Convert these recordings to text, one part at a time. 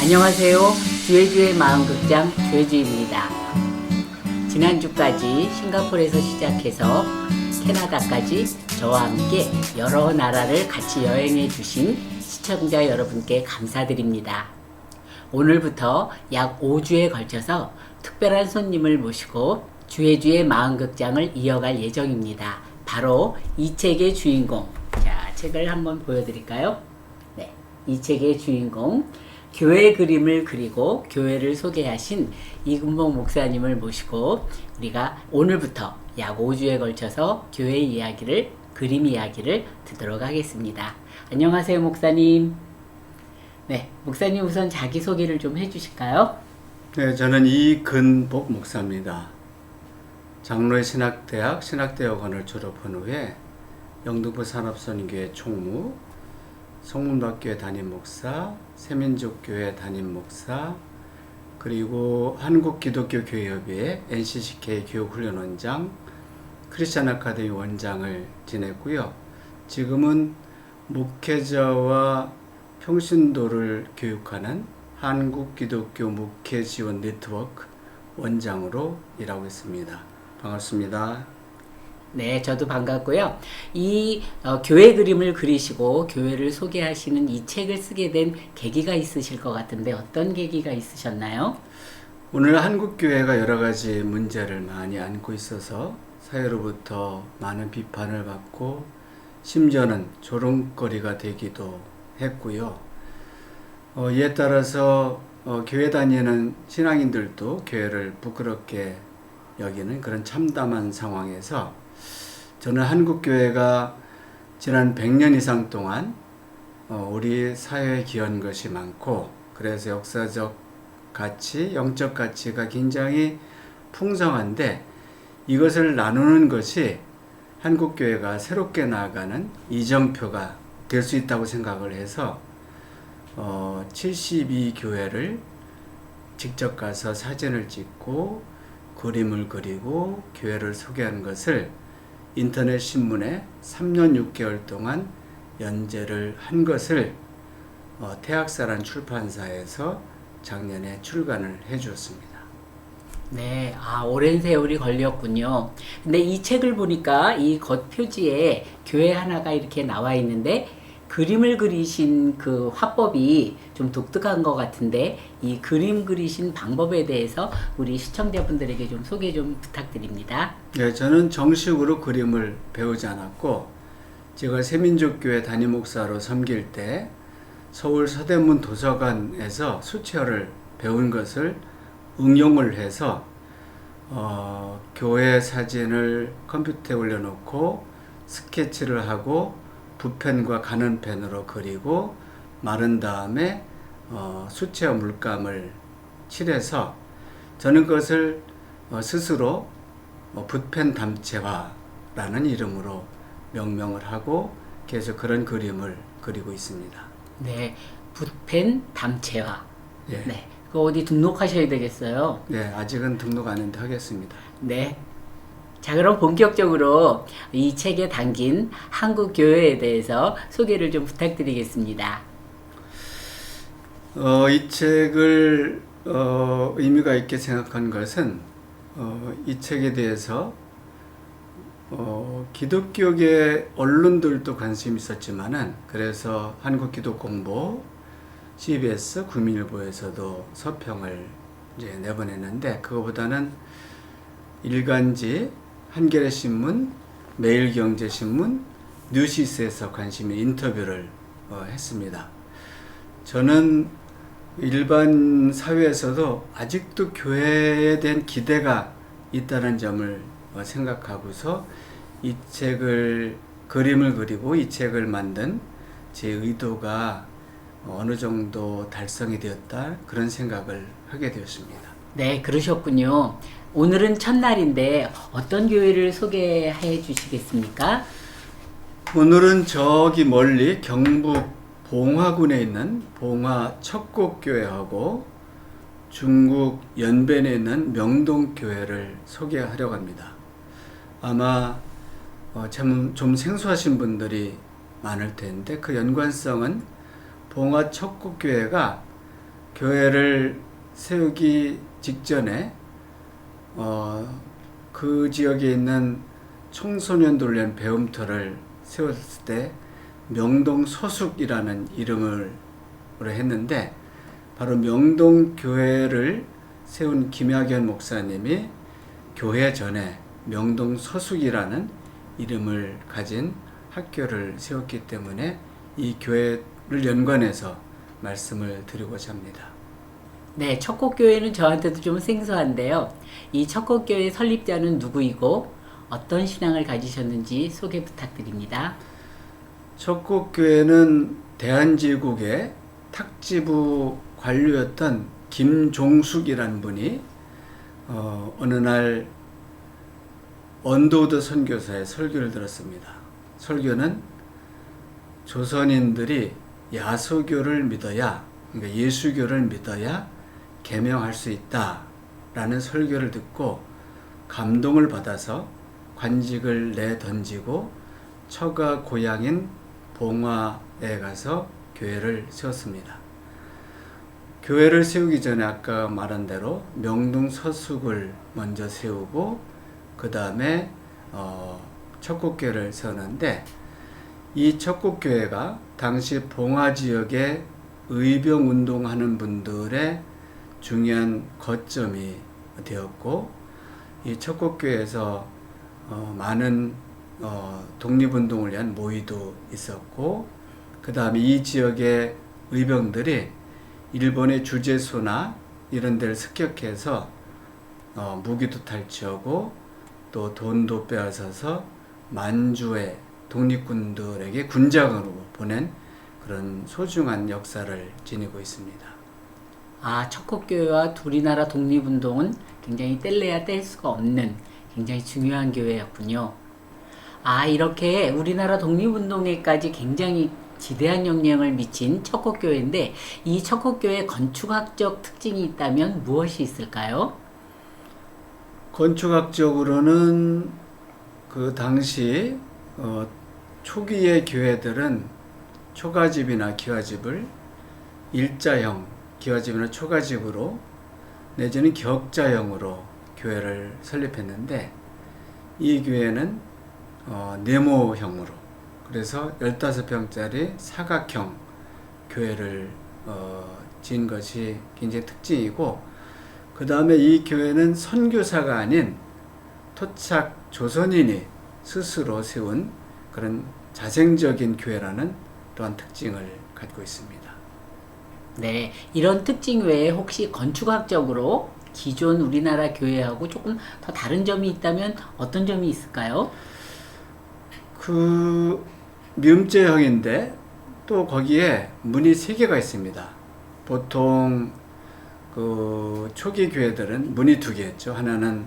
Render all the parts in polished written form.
안녕하세요. 주의주의 마음극장 주의주입니다. 지난주까지 싱가포르에서 시작해서 캐나다까지 저와 함께 여러 나라를 같이 여행해 주신 시청자 여러분께 감사드립니다. 오늘부터 약 5주에 걸쳐서 특별한 손님을 모시고 주의주의 마음극장을 이어갈 예정입니다. 바로 이 책의 주인공. 자, 책을 한번 보여드릴까요? 네, 이 책의 주인공. 교회 그림을 그리고 교회를 소개하신 이근복 목사님을 모시고 우리가 오늘부터 약 5주에 걸쳐서 교회 이야기를, 그림 이야기를 듣도록 하겠습니다. 안녕하세요, 목사님. 네, 목사님 우선 자기소개를 좀 해주실까요? 네, 저는 이근복 목사입니다. 장로의 신학대학 신학대학원을 졸업한 후에 영등포 산업선교회 총무, 성문박교회 담임 목사, 새민족교회 담임 목사, 그리고 한국기독교교회협의회 NCCK 교육훈련원장, 크리스찬 아카데미 원장을 지냈고요. 지금은 목회자와 평신도를 교육하는 한국기독교 목회지원 네트워크 원장으로 일하고 있습니다. 반갑습니다. 네, 저도 반갑고요. 이 교회 그림을 그리시고 교회를 소개하시는 이 책을 쓰게 된 계기가 있으실 것 같은데 어떤 계기가 있으셨나요? 오늘 한국교회가 여러 가지 문제를 많이 안고 있어서 사회로부터 많은 비판을 받고 심지어는 조롱거리가 되기도 했고요. 이에 따라서 교회 다니는 신앙인들도 교회를 부끄럽게 여기는 그런 참담한 상황에서 저는 한국교회가 지난 100년 이상 동안 우리 사회에 기여한 것이 많고 그래서 역사적 가치, 영적 가치가 굉장히 풍성한데 이것을 나누는 것이 한국교회가 새롭게 나아가는 이정표가 될 수 있다고 생각을 해서 72교회를 직접 가서 사진을 찍고 그림을 그리고 교회를 소개하는 것을 인터넷 신문에 3년 6개월 동안 연재를 한 것을 태학사란 출판사에서 작년에 출간을 해 주었습니다. 네, 오랜 세월이 걸렸군요. 근데 이 책을 보니까 이 겉표지에 교회 하나가 이렇게 나와 있는데 그림을 그리신 그 화법이 좀 독특한 것 같은데 이 그림 그리신 방법에 대해서 우리 시청자분들에게 좀 소개 좀 부탁드립니다. 네, 저는 정식으로 그림을 배우지 않았고 제가 새민족교회 담임 목사로 섬길 때 서울 서대문 도서관에서 수채화를 배운 것을 응용을 해서 교회 사진을 컴퓨터에 올려놓고 스케치를 하고 붓펜과 가는펜으로 그리고 마른 다음에 수채화 물감을 칠해서 저는 그것을 스스로 붓펜 담채화라는 이름으로 명명을 하고 계속 그런 그림을 그리고 있습니다. 네, 붓펜 담채화. 예. 네, 그거 어디 등록하셔야 되겠어요. 네, 아직은 등록 안 했는데 하겠습니다. 네. 자, 그럼 본격적으로 이 책에 담긴 한국 교회에 대해서 소개를 좀 부탁드리겠습니다. 이 책을 의미가 있게 생각한 것은 이 책에 대해서 기독교계 언론들도 관심이 있었지만은 그래서 한국기독공보, CBS, 국민일보에서도 서평을 이제 내보냈는데 그거보다는 일간지, 한겨레신문, 매일경제신문, 뉴시스에서 관심이 인터뷰를 했습니다. 저는 일반 사회에서도 아직도 교회에 대한 기대가 있다는 점을 생각하고서 이 책을 그림을 그리고 이 책을 만든 제 의도가 어느 정도 달성이 되었다 그런 생각을 하게 되었습니다. 네, 그러셨군요. 오늘은 첫날인데 어떤 교회를 소개해 주시겠습니까? 오늘은 저기 멀리 경북 봉화군에 있는 봉화 척곡교회하고 중국 연변에 있는 명동교회를 소개하려고 합니다. 아마 좀 생소하신 분들이 많을 텐데 그 연관성은 봉화 척곡교회가 교회를 세우기 직전에 그 지역에 있는 청소년들을 위한 배움터를 세웠을 때 명동서숙이라는 이름으로 했는데, 바로 명동교회를 세운 김학연 목사님이 교회 전에 명동서숙이라는 이름을 가진 학교를 세웠기 때문에 이 교회를 연관해서 말씀을 드리고자 합니다. 네, 척곡교회는 저한테도 좀 생소한데요. 이 척곡교회 설립자는 누구이고 어떤 신앙을 가지셨는지 소개 부탁드립니다. 척곡교회는 대한제국의 탁지부 관료였던 김종숙이라는 분이 어느 날 언더우드 선교사의 설교를 들었습니다. 설교는 조선인들이 야소교를 믿어야, 그러니까 예수교를 믿어야 계명할 수 있다라는 설교를 듣고 감동을 받아서 관직을 내던지고 처가 고향인 봉화에 가서 교회를 세웠습니다. 교회를 세우기 전에 아까 말한 대로 명동서숙을 먼저 세우고 그 다음에 척곡교회를 세웠는데, 이 척곡교회가 당시 봉화 지역에 의병운동하는 분들의 중요한 거점이 되었고, 이 척곡교회에서 많은 독립운동을 위한 모의도 있었고, 그 다음에 이 지역의 의병들이 일본의 주재소나 이런 데를 습격해서 무기도 탈취하고 또 돈도 빼앗아서 만주의 독립군들에게 군자금으로 보낸 그런 소중한 역사를 지니고 있습니다. 아, 척곡교회와 우리나라 독립운동은 굉장히 뗄래야 뗄 수가 없는 굉장히 중요한 교회였군요. 아, 이렇게 우리나라 독립운동에까지 굉장히 지대한 영향을 미친 척곡교회인데, 이 척곡교회 건축학적 특징이 있다면 무엇이 있을까요? 건축학적으로는 그 당시 초기의 교회들은 초가집이나 기와집을 일자형, 기와집이나 초가집으로 내지는 격자형으로 교회를 설립했는데, 이 교회는 네모형으로, 그래서 15평짜리 사각형 교회를 지은 것이 굉장히 특징이고, 그 다음에 이 교회는 선교사가 아닌 토착 조선인이 스스로 세운 그런 자생적인 교회라는 또한 특징을 갖고 있습니다. 네, 이런 특징 외에 혹시 건축학적으로 기존 우리나라 교회하고 조금 더 다른 점이 있다면 어떤 점이 있을까요? 그 미음제형인데 또 거기에 문이 3개가 있습니다. 보통 그 초기 교회들은 문이 2개였죠. 하나는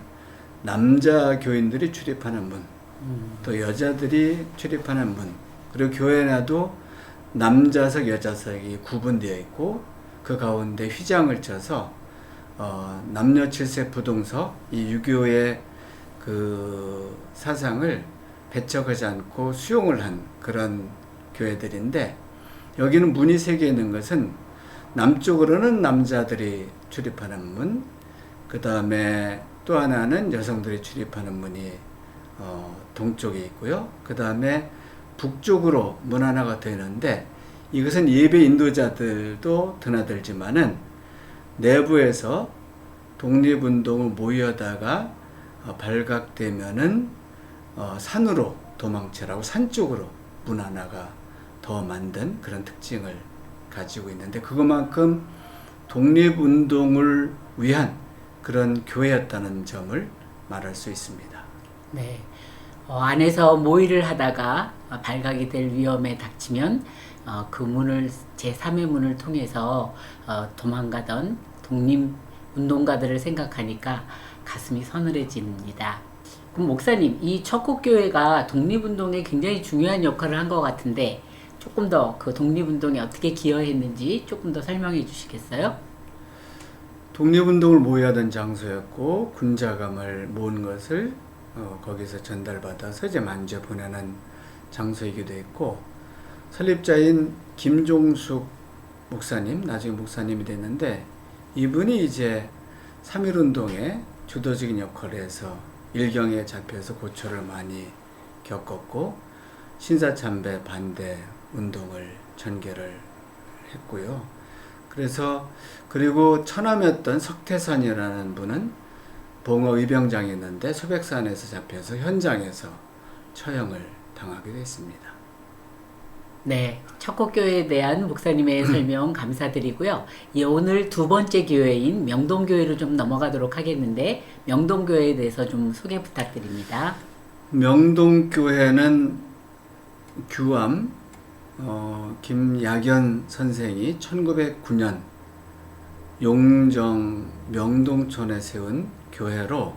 남자 교인들이 출입하는 문, 또 여자들이 출입하는 문, 그리고 교회 내도 남자석, 여자석이 구분되어 있고, 그 가운데 휘장을 쳐서 남녀 7세 부동석, 이 유교의 그 사상을 배척하지 않고 수용을 한 그런 교회들인데, 여기는 문이 3개 있는 것은 남쪽으로는 남자들이 출입하는 문, 그 다음에 또 하나는 여성들이 출입하는 문이 동쪽에 있고요. 그 다음에 북쪽으로 문 하나가 더 있는데, 이것은 예배 인도자들도 드나들지만은 내부에서 독립운동을 모여다가 발각되면은 산으로 도망치라고 산 쪽으로 문 하나가 더 만든 그런 특징을 가지고 있는데, 그것만큼 독립운동을 위한 그런 교회였다는 점을 말할 수 있습니다. 네, 안에서 모의를 하다가 발각이 될 위험에 닥치면 그 문을, 제3의 문을 통해서 도망가던 독립운동가들을 생각하니까 가슴이 서늘해집니다. 그럼 목사님, 이 척곡교회가 독립운동에 굉장히 중요한 역할을 한 것 같은데, 조금 더 그 독립운동에 어떻게 기여했는지 조금 더 설명해 주시겠어요? 독립운동을 모의하던 장소였고, 군자감을 모은 것을 거기서 전달받아서 이제 만주에 보내는 장소이기도 했고, 설립자인 김종숙 목사님, 나중에 목사님이 됐는데 이분이 이제 3.1운동에 주도적인 역할을 해서 일경에 잡혀서 고초를 많이 겪었고 신사참배 반대 운동을 전개를 했고요. 그래서 그리고 처남이었던 석태선이라는 분은 봉어 의병장이었는데 소백산에서 잡혀서 현장에서 처형을 당하게 됐습니다. 네, 척곡교회에 대한 목사님의 설명 감사드리고요. 오늘 두 번째 교회인 명동교회로 좀 넘어가도록 하겠는데 명동교회에 대해서 좀 소개 부탁드립니다. 명동교회는 규암 김약연 선생이 1909년 용정 명동촌에 세운 교회로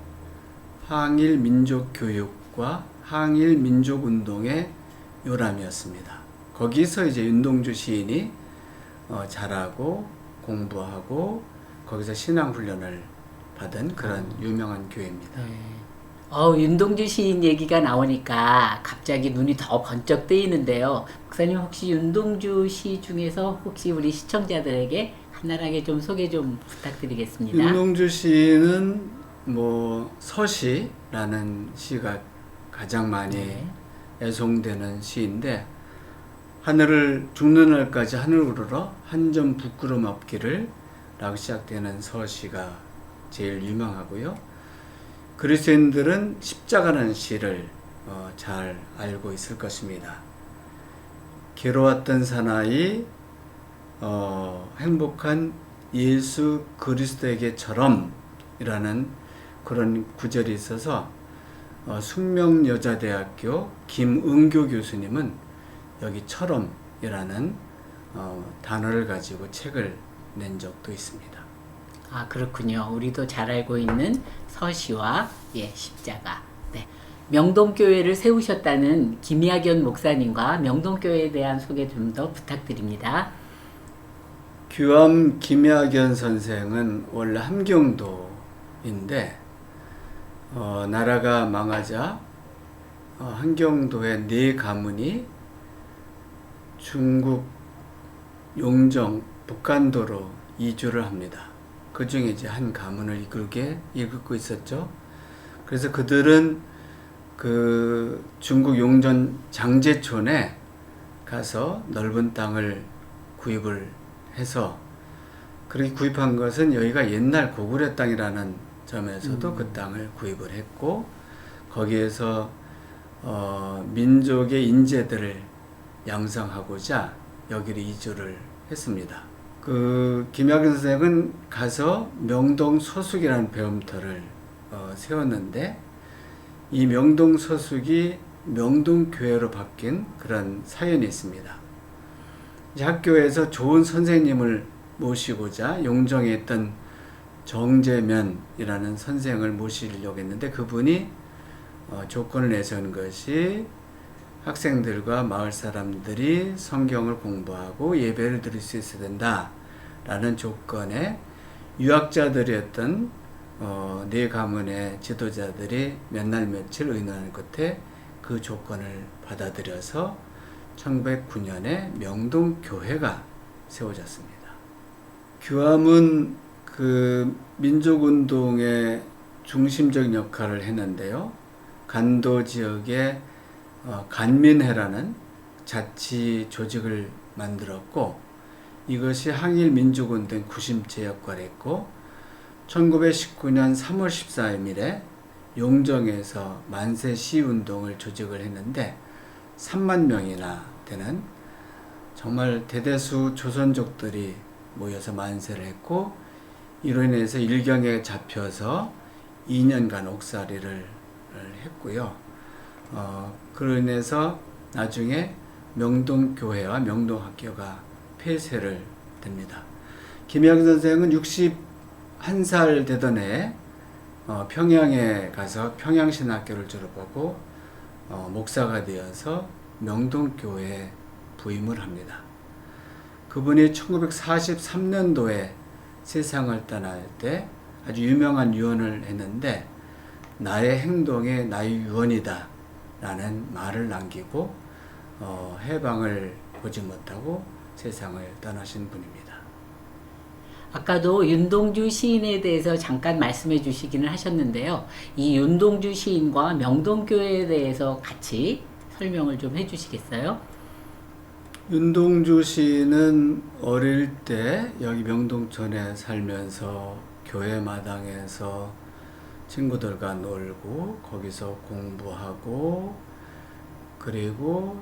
항일 민족교육과 항일 민족운동의 요람이었습니다. 거기서 이제 윤동주 시인이 자라고 공부하고 거기서 신앙훈련을 받은 그런 유명한 교회입니다. 네. 윤동주 시인 얘기가 나오니까 갑자기 눈이 더 번쩍 뜨이는데요. 목사님 혹시 윤동주 시 중에서 혹시 우리 시청자들에게 간단하게 좀 소개 좀 부탁드리겠습니다. 윤동주 시인은 뭐 서시라는 시가 가장 많이 네. 애송되는 시인데 하늘을 죽는 날까지 하늘 우러러 한 점 부끄럼 없기를 라고 시작되는 서시가 제일 유명하고요. 그리스도인들은 십자가라는 시를 잘 알고 있을 것입니다. 괴로웠던 사나이 행복한 예수 그리스도에게처럼 이라는 그런 구절이 있어서 숙명여자대학교 김은교 교수님은 여기처럼 이라는 단어를 가지고 책을 낸 적도 있습니다. 아, 그렇군요. 우리도 잘 알고 있는 서시와 십자가. 네. 명동교회를 세우셨다는 김약연 목사님과 명동교회에 대한 소개 좀 더 부탁드립니다. 규암 김약연 선생은 원래 함경도인데 나라가 망하자 함경도의 4가문이 중국 용정 북간도로 이주를 합니다. 그 중에 이제 한 가문을 이끌고 있었죠. 그래서 그들은 그 중국 용전 장제촌에 가서 넓은 땅을 구입을 해서 그렇게 구입한 것은 여기가 옛날 고구려 땅이라는 점에서도 그 땅을 구입을 했고 거기에서 민족의 인재들을 양성하고자 여기로 이주를 했습니다. 그 김약연 선생은 가서 명동 서숙이라는 배움터를 세웠는데 이 명동 서숙이 명동교회로 바뀐 그런 사연이 있습니다. 이제 학교에서 좋은 선생님을 모시고자 용정에 있던 정재면이라는 선생을 모시려고 했는데 그분이 조건을 내세운 것이 학생들과 마을 사람들이 성경을 공부하고 예배를 드릴 수 있어야 된다 라는 조건에 유학자들이었던 4가문의 지도자들이 몇 날 며칠 의논하는 끝에 그 조건을 받아들여서 1909년에 명동교회가 세워졌습니다. 규암은 그 민족운동의 중심적 역할을 했는데요. 간도 지역에 간민회라는 자치 조직을 만들었고 이것이 항일 민족운동 구심체 역할을 했고 1919년 3월 14일에 용정에서 만세 시운동을 조직을 했는데 3만 명이나 되는 정말 대대수 조선족들이 모여서 만세를 했고 이로 인해서 일경에 잡혀서 2년간 옥살이를 했고요. 그로 인해서 나중에 명동교회와 명동학교가 폐쇄를 됩니다. 김약연 선생은 61살 되던 해에 평양에 가서 평양신학교를 졸업하고 목사가 되어서 명동교회에 부임을 합니다. 그분이 1943년도에 세상을 떠날 때 아주 유명한 유언을 했는데 나의 행동에 나의 유언이다 라는 말을 남기고 해방을 보지 못하고 세상을 떠나신 분입니다. 아까도 윤동주 시인에 대해서 잠깐 말씀해 주시기는 하셨는데요. 이 윤동주 시인과 명동교회에 대해서 같이 설명을 좀 해주시겠어요? 윤동주 시인은 어릴 때 여기 명동촌에 살면서 교회 마당에서 친구들과 놀고 거기서 공부하고 그리고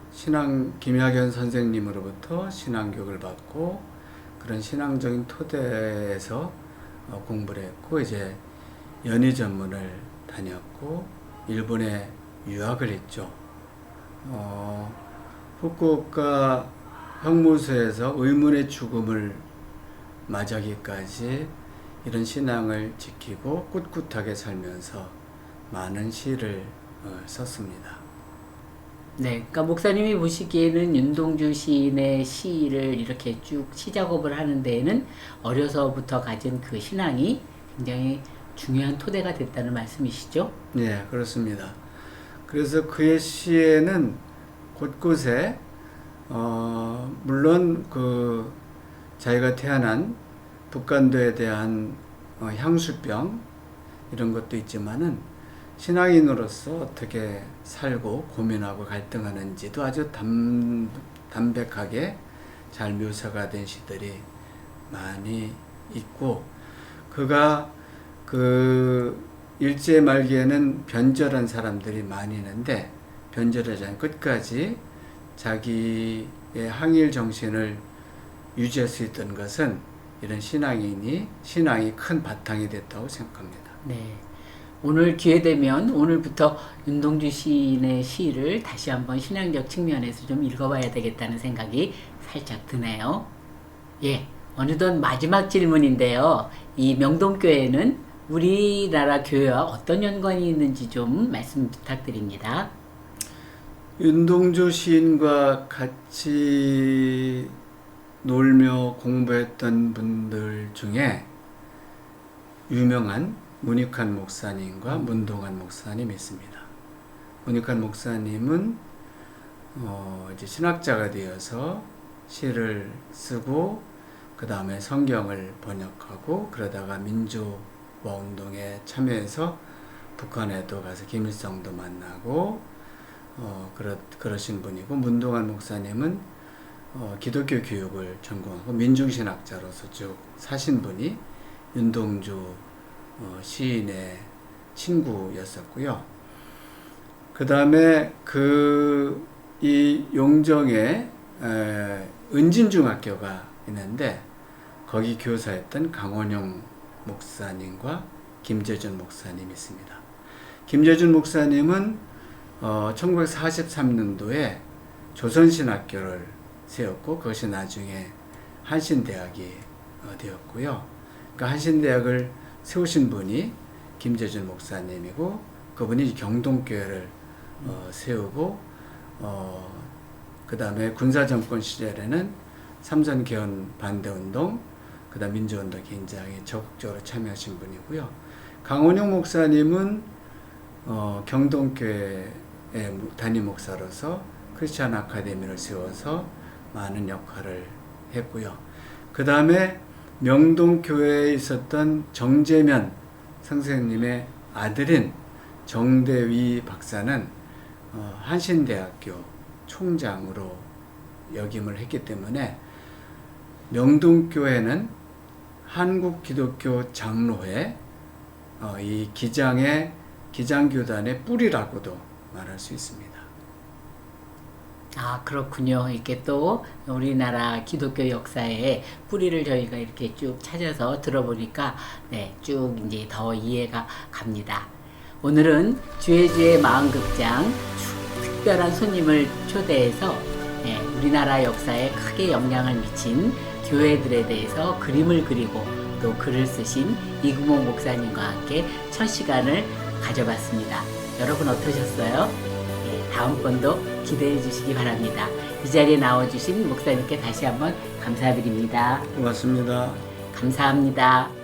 김학연 선생님으로부터 신앙교육을 받고 그런 신앙적인 토대에서 공부를 했고 이제 연희전문을 다녔고 일본에 유학을 했죠. 후쿠오카 형무소에서 의문의 죽음을 맞이하기까지 이런 신앙을 지키고 꿋꿋하게 살면서 많은 시를 썼습니다. 네, 그러니까 목사님이 보시기에는 윤동주 시인의 시를 이렇게 쭉 시작업을 하는 데에는 어려서부터 가진 그 신앙이 굉장히 중요한 토대가 됐다는 말씀이시죠? 네, 그렇습니다. 그래서 그의 시에는 곳곳에 물론 그 자기가 태어난 북간도에 대한 향수병 이런 것도 있지만은 신앙인으로서 어떻게 살고 고민하고 갈등하는지도 아주 담백하게 잘 묘사가 된 시들이 많이 있고 그가 그 일제 말기에는 변절한 사람들이 많이 있는데 변절하지 않고 끝까지 자기의 항일 정신을 유지할 수 있던 것은 이런 신앙이 큰 바탕이 됐다고 생각합니다. 네. 오늘 기회 되면 오늘부터 윤동주 시인의 시를 다시 한번 신앙적 측면에서 좀 읽어봐야 되겠다는 생각이 살짝 드네요. 예, 어느덧 마지막 질문인데요. 이 명동교회는 우리나라 교회와 어떤 연관이 있는지 좀 말씀 부탁드립니다. 윤동주 시인과 같이 놀며 공부했던 분들 중에 유명한 문익환 목사님과 문동환 목사님이 있습니다. 문익환 목사님은 이제 신학자가 되어서 시를 쓰고 그 다음에 성경을 번역하고 그러다가 민주화 운동에 참여해서 북한에도 가서 김일성도 만나고 그러신 분이고 문동환 목사님은 기독교 교육을 전공하고 민중신학자로서 쭉 사신 분이 윤동주 시인의 친구였었고요. 그 다음에 이 용정에 은진중학교가 있는데 거기 교사였던 강원용 목사님과 김재준 목사님이 있습니다. 김재준 목사님은 1943년도에 조선신학교를 세웠고 그것이 나중에 한신대학이 되었고요. 그 한신대학을 세우신 분이 김재준 목사님이고 그분이 경동교회를 세우고 그 다음에 군사정권 시절에는 삼선개헌 반대운동 그 다음 민주운동 굉장히 적극적으로 참여하신 분이고요. 강원용 목사님은 경동교회의 담임 목사로서 크리스찬 아카데미를 세워서 많은 역할을 했고요. 그 다음에 명동교회에 있었던 정재면 선생님의 아들인 정대위 박사는 한신대학교 총장으로 역임을 했기 때문에 명동교회는 한국기독교 장로회 이 기장교단의 뿌리라고도 말할 수 있습니다. 아, 그렇군요. 이렇게 또 우리나라 기독교 역사의 뿌리를 저희가 이렇게 쭉 찾아서 들어보니까 네, 쭉 이제 더 이해가 갑니다. 오늘은 주의 마음극장 특별한 손님을 초대해서 네, 우리나라 역사에 크게 영향을 미친 교회들에 대해서 그림을 그리고 또 글을 쓰신 이금호 목사님과 함께 첫 시간을 가져봤습니다. 여러분 어떠셨어요? 네, 다음번도 기대해 주시기 바랍니다. 이 자리에 나와주신 목사님께 다시 한번 감사드립니다. 고맙습니다. 감사합니다.